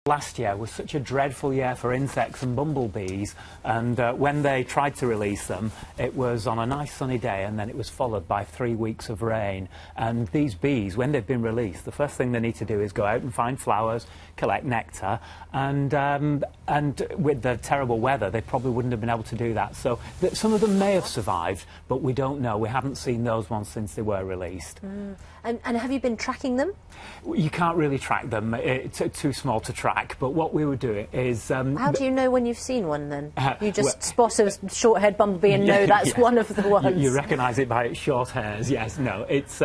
Last year was such a dreadful year for insects and bumblebees, and when they tried to release them, it was on a nice sunny day, and then it was followed by 3 weeks of rain. And these bees, when they've been released, the first thing they need to do is go out and find flowers, collect nectar, and with the terrible weather, they probably wouldn't have been able to do that. So some of them may have survived, but we don't know. We haven't seen those ones since they were released. And have you been tracking them? You can't really track them. It's too small to track. But what we would do is... How do you know when you've seen one, then? You just spot a short-haired bumblebee and know that's one of the ones. You recognise it by its short hairs, yes. No, it's...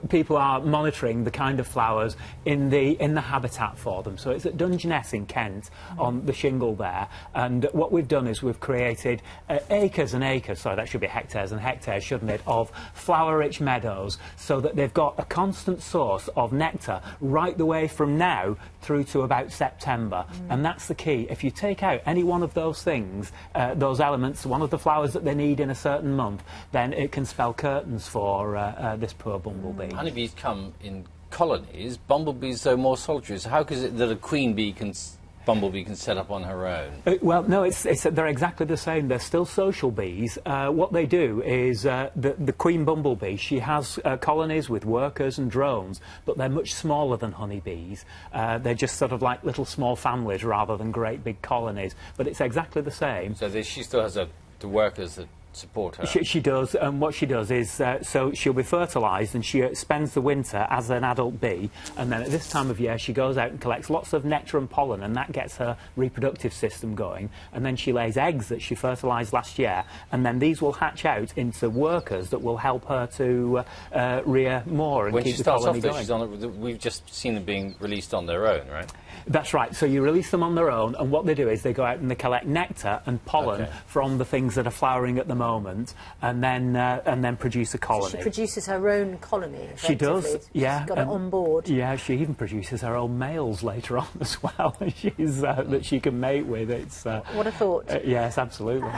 people are monitoring the kind of flowers in the habitat for them. So it's at Dungeness in Kent, on the shingle there. And what we've done is we've created acres and acres, sorry, that should be hectares and hectares, shouldn't it, of flower-rich meadows, so that they've got a constant source of nectar right the way from now through to about September. And that's the key. If you take out any one of those things, those elements, one of the flowers that they need in a certain month, then it can spell curtains for this poor bumblebee. Honeybees come in colonies, bumblebees are more solitary. So how is it that a queen bumblebee can set up on her own? Well, no, they're exactly the same. They're still social bees. What they do is the queen bumblebee, she has colonies with workers and drones, but they're much smaller than honeybees. They're just sort of like little small families rather than great big colonies. But it's exactly the same. So she still has the workers that support her? She does, and what she does is, so she'll be fertilised, and she spends the winter as an adult bee, and then at this time of year she goes out and collects lots of nectar and pollen, and that gets her reproductive system going, and then she lays eggs that she fertilised last year, and then these will hatch out into workers that will help her to rear more and keep the colony going. When she starts off, we've just seen them being released on their own, right? That's right. So you release them on their own, and what they do is they go out and they collect nectar and pollen from the things that are flowering at the moment, and then produce a colony. So she produces her own colony. She does, yeah. She's got it on board. Yeah, she even produces her own males later on as well. That she can mate with. It's what a thought. Yes, absolutely.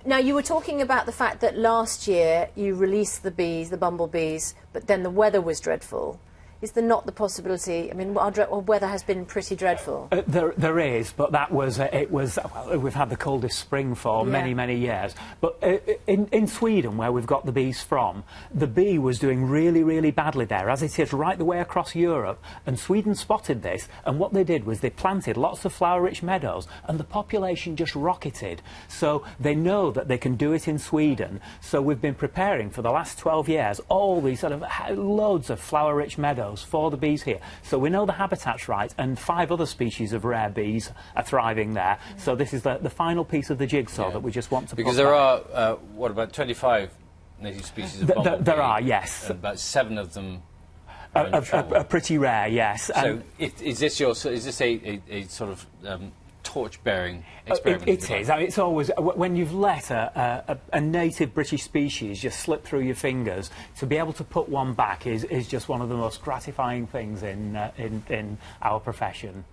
Now, you were talking about the fact that last year you released the bumblebees, but then the weather was dreadful. Is there not the possibility? I mean, our weather has been pretty dreadful. There is, but that was well, we've had the coldest spring for many years. But in Sweden, where we've got the bees from, the bee was doing really badly there, as it is right the way across Europe. And Sweden spotted this, and what they did was they planted lots of flower-rich meadows, and the population just rocketed. So they know that they can do it in Sweden. So we've been preparing for the last 12 years all these sort of loads of flower-rich meadows for the bees here. So we know the habitat's right, and 5 other species of rare bees are thriving there. So this is the final piece of the jigsaw that we just want to put because there are, what, about 25 native species of bumblebee? There are, yes. And about 7 of them are pretty rare, yes. So is this a sort of torch-bearing experiment? It is. I mean, it's always, when you've let a native British species just slip through your fingers, to be able to put one back is just one of the most gratifying things in our profession.